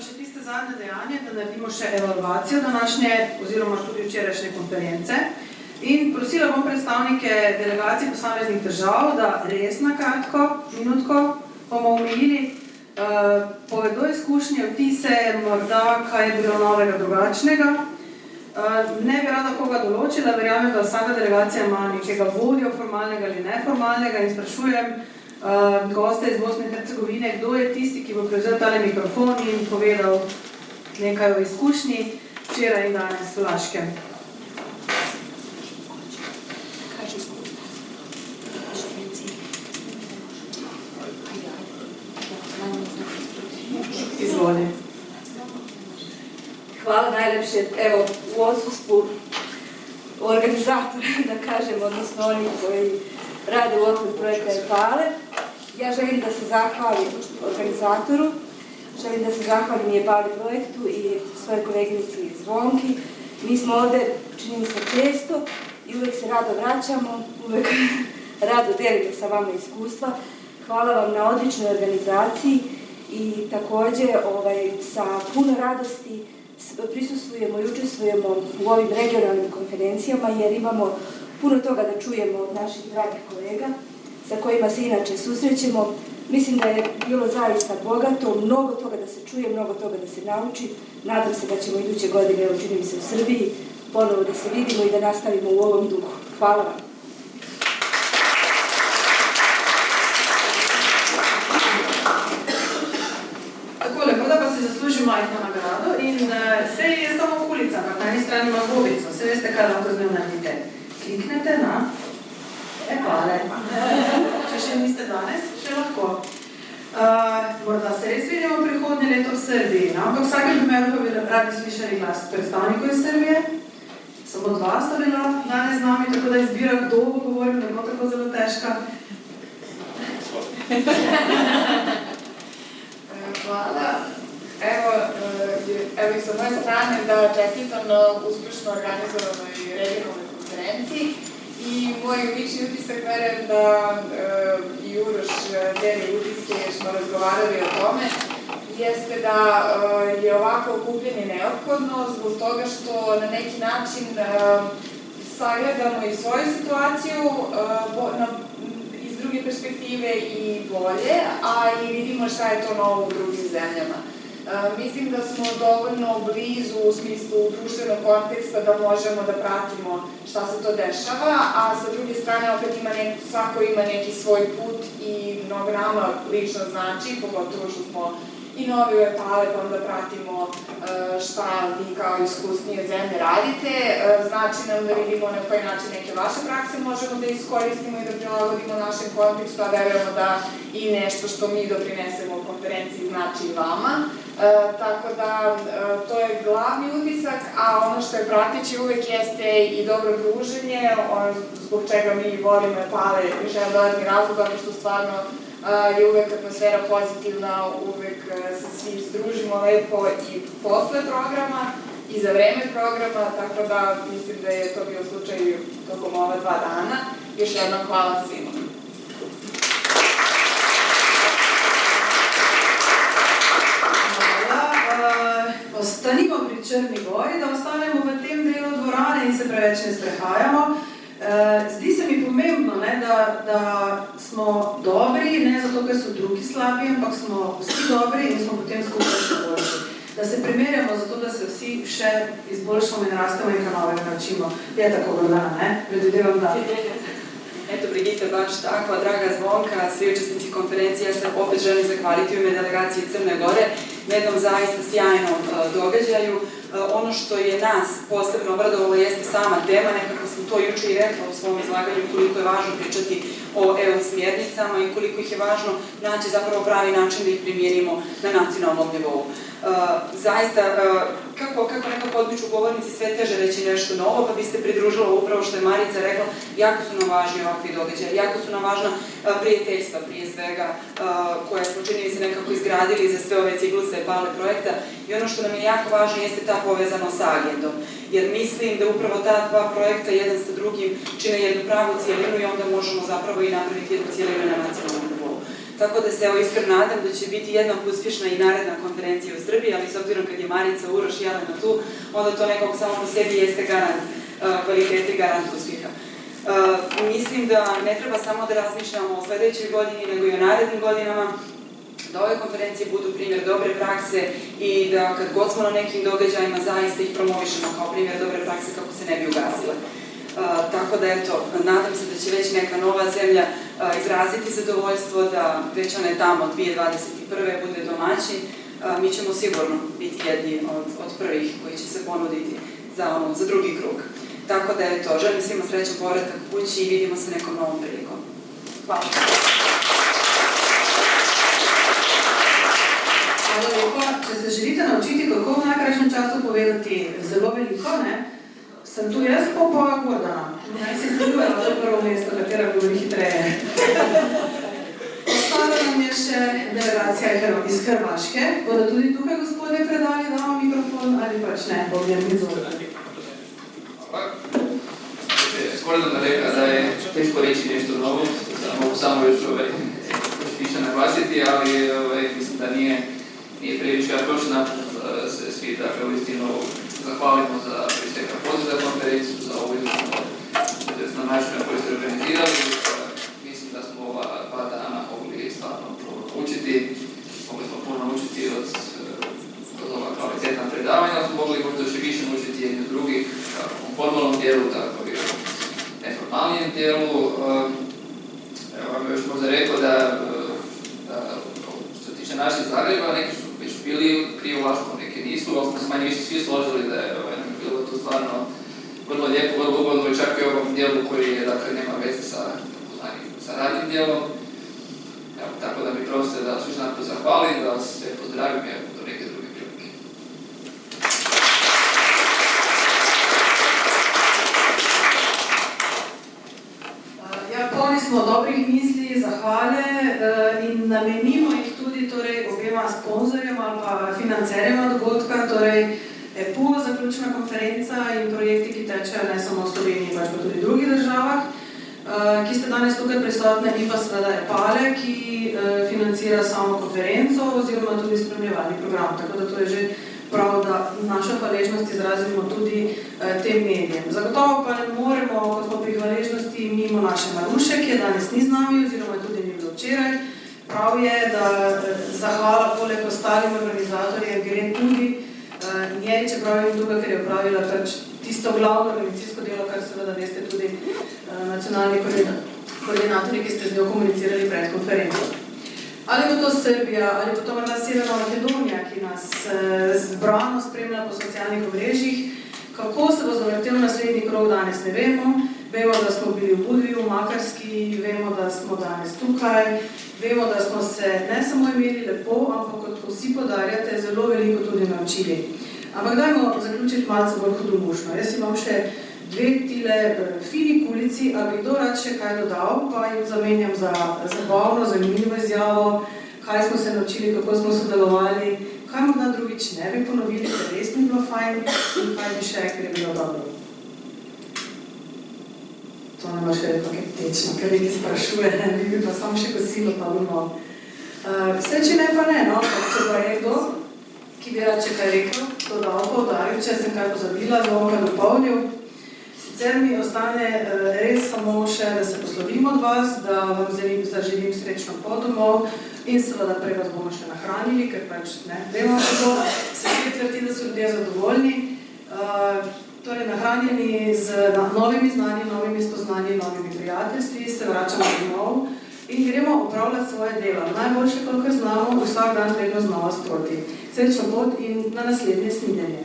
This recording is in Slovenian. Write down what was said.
še tiste zadnje dejanje, da naredimo še evaluacijo današnje oziroma tudi včerajšnje konference. In prosila bom predstavnike delegacij posameznih držav, da res na kratko, minutko bomo omejili, povedo izkušnje, vtise, morda kaj je bilo novega drugačnega. Ne bi rada koga določila, verjamem, da vsaka delegacija ima nekega vodjo, formalnega ali neformalnega, in sprašujem goste iz Bosne in Hercegovine, kdo je tisti, ki bo prevzel tale mikrofon in povedal nekaj o izkušnji včeraj in danes v Laškem. Izvoli. Hvala najlepše, evo, u odsustvu organizatora, da kažem, odnosno oni koji rade u okviru projekta EPALE. Ja želim da se zahvalim organizatoru, želim da se zahvalim i EPALE projektu i svojoj koleginici Zvonki. Mi smo ovde, čini mi se, često i uvek se rado vraćamo, uvek rado delimo sa vama iskustva. Hvala vam na odličnoj organizaciji i takođe sa puno radosti prisustvujemo i učestvujemo u ovim regionalnim konferencijama jer imamo puno toga da čujemo od naših dragih kolega sa kojima se inače susrećemo. Mislim da je bilo zaista bogato, mnogo toga da se čuje, mnogo toga da se nauči. Nadam se da ćemo iduće godine, evo čini mi se u Srbiji, ponovo da se vidimo i da nastavimo u ovom duhu. Hvala vam. Majhno nagrado in vse je samo v ulicah, na eni strani ima gobico, vse veste, kaj lahko z njo naredite. Kliknete na EPALE. Če še niste danes, še lahko. Morda se res vidimo prihodnje leto v Srbiji, ampak v vsakem primeru pa bi radi slišali glas predstavnikov iz Srbije. Samo dva sta bila danes z nami, tako da izbira, kdo bo govoril, ne bo tako zelo težka. Hvala. Evo i sa moje strane da čestitam na uspešno organizovanoj regionalnoj konferenciji i moj lični utisak, verujem da i Uroš deli utiske jer smo razgovarali o tome, jeste da je ovako okupljanje neophodno zbog toga što na neki način sagledamo i svoju situaciju iz druge perspektive i bolje, a i vidimo šta je to novo u drugim zemljama. Mislim da smo dovoljno blizu u smislu društvenog konteksta da možemo da pratimo šta se to dešava, a sa druge strane opet svako ima neki svoj put i mnogo nama lično znači, pogotovo što smo i novi u EPALE, pa onda pratimo šta vi kao iskusnije zemlje radite. Znači nam da vidimo na koji način neke vaše prakse možemo da iskoristimo i da prilagodimo našem kontekstu, a verujemo da i nešto što mi doprinesemo u konferenciji znači i vama. Tako da to je glavni utisak, a ono što je prateći uvek jeste i dobro druženje, zbog čega mi volimo EPALE, još jedan dodatni razlog, zato što stvarno je uvek atmosfera pozitivna, uvek se svi združimo lepo i posle programa i za vreme programa, tako da mislim da je to bio slučaj tokom ova 2 dana. Još jednom hvala svima. Ostanimo pri Črni Gori, da ostanemo v tem delu dvorane in se preveč ne sprehajamo. Zdi se mi pomembno, da smo dobri, ne zato, ker so drugi slabi, ampak smo vsi dobri in smo potem skupaj še boljši. Da se primerjamo zato, da se vsi še izboljšamo in rastemo in kaj novega naučimo. Je tako Gordana, ne? Predvidevam da. Eto, Brigitte, baš takva, draga Zvonka, svi učesnici konferencije, ja se opet želim zahvaliti u ime delegacije Crne Gore na jednom zaista sjajnom događaju. Ono što je nas posebno obradovalo jeste sama tema, nekako sam to juče i rekla u svom izlaganju koliko je važno pričati o EU smjernicama i koliko ih je važno naći zapravo pravi način da ih primijenimo na nacionalnom nivou. Zaista, kako nekako odbiču govornici sve teže reći nešto novo, pa bi se pridružila upravo što je Marica rekla, jako su nam važni ovakvi događaji, jako su nam važna prijateljstva prije svega, koja smo čini se nekako izgradili za sve ove cikluse EPALE projekta i ono što nam je jako važno jeste ta povezanost sa agendom. Jer mislim da upravo ta 2 projekta jedan sa drugim čine jednu pravu cijelinu i onda možemo zapravo i napraviti jednu cijelinu na nacionalnom nivou. Tako da se iskreno nadam da će biti jednako uspješna i naredna konferencija u Srbiji, ali s obzirom kad je Marica, Uroš i Jelena tu, onda to nekako samo po sebi jeste garant kvaliteta i garant uspjeha. Mislim da ne treba samo da razmišljamo o sledećoj godini, nego i o narednim godinama, da ove konferencije budu primjer dobre prakse i da kad god smo na nekim događajima zaista ih promovišemo kao primjer dobre prakse kako se ne bi ugasile. Tako da eto, nadam se da će već neka nova zemlja izraziti zadovoljstvo da već one tamo 2021. bude domaćin. Mi ćemo sigurno biti jedni od prvih koji će se ponuditi za drugi krug. Tako da eto, želim svima srećan povratak kući i vidimo se nekom novom prilikom. Hvala. Hvala lepa. Če se želite naučiti, kako v najkrajšem času povedati zelo veliko, sem tu jaz pa Gordana. Naj se izdeljujemo to prvo mesto, katera govori hitreje. Ostala nam je še delegacija iz Hrvaške. Bodo tudi tukaj gospodje predali, damo mikrofon ali pač ne, Bogdan izvolite. Gordana rekla da je teško reći nešto novo, mogu samo još više naglasiti, ali mislim da nije previše, a prošli napad se svi dakle uistinu zahvalimo za prije svega poziv za konferenciju, za ovu izvrstnu način na koju ste organizirali. Mislim da smo ova 2 dana mogli stvarno učiti, mogli smo puno učiti od ova kvalitetna predavanja, ali smo mogli možda još više učiti jedni od drugih u formalnom dijelu, tako i u neformalnijem dijelu. Evo vam još možda rekao da što se tiče naših Zagreba, neki su već bili prije u Vlaškom, neki nisu, ali smo se manje više svi složili da je bilo to stvarno vrlo lijepo, vrlo ugodno i čak i ovom dijelu koji je, dakle, nema veze sa radnim dijelom. Evo, tako da mi prosto da svi znate zahvalim, da vas sve pozdravim i do neke druge prilike. Ja, polni smo dobrih misli, zahvale in namenimo jih tudi objema sponzorjema ali pa financerjema dogodka, torej EPU, zaključna konferenca in projekti, ki tečejo ne samo v Sloveniji, pač pa tudi v drugih državah, ki ste danes tukaj prisotne, in pa seveda EPALE, ki financira samo konferenco oziroma tudi spremljevalni program. Tako da to je že prav, da našo hvaležnost izrazimo tudi tem medijem. Zagotovo pa ne moremo, kot smo pri hvaležnosti, mimo naše Maruše, ki je danes ni z nami oziroma tudi ni bilo včeraj. Prav je, da zahvala poleg ostalim organizatorjem gre tudi njej, čeprav je tukaj, ker je opravila tisto glavno organizacijsko delo, kar seveda veste tudi nacionalni koordinatorji, ki ste z njo komunicirali pred konferenco. Ali bo to Srbija, ali bo to morda Severna Makedonija, ki nas zbrano spremlja po socialnih omrežjih. Kako se bo zavrtel naslednji krog, danes ne vemo. Vemo, da smo bili v Budvi, v Makarski, vemo, da smo danes tukaj, vemo, da smo se ne samo imeli lepo, ampak kot vsi podarjate, zelo veliko tudi naučili. Ampak dajmo zaključiti malce bolj hudomušno. Jaz imam še 2 tile fini kulici, a bi kdo rad še kaj dodal, pa jim zamenjam za zabavno, zanimivo izjavo, kaj smo se naučili, kako smo sodelovali, kaj morda drugič ne bi ponovili, ker res ni bilo fajn, in kaj bi še, ker je bilo dobro. To ne bo še nekaj tečno, ker nekaj sprašuje, bi pa samo še kosilo pa domov. Vse, če ne pa ne, no, če pa je kdo, ki bi rad še kaj rekel, dodal, poudaril, če sem kaj pozabila, bom kaj dopolnil. Sicer mi ostane res samo še, da se poslovimo od vas, da vam zaželim srečno pot domov in seveda prej vas bomo še nahranili, ker pač ne vemo, kako se spet vrti, da so ljudje zadovoljni. Torej, nahranjeni z novimi znanji, novimi spoznanji, novimi prijateljstvi, se vračamo domov in gremo opravljati svoje delo. Najboljše, koliko znamo, vsak dan vedno znova sproti. Srečno pot in na naslednje snidenje.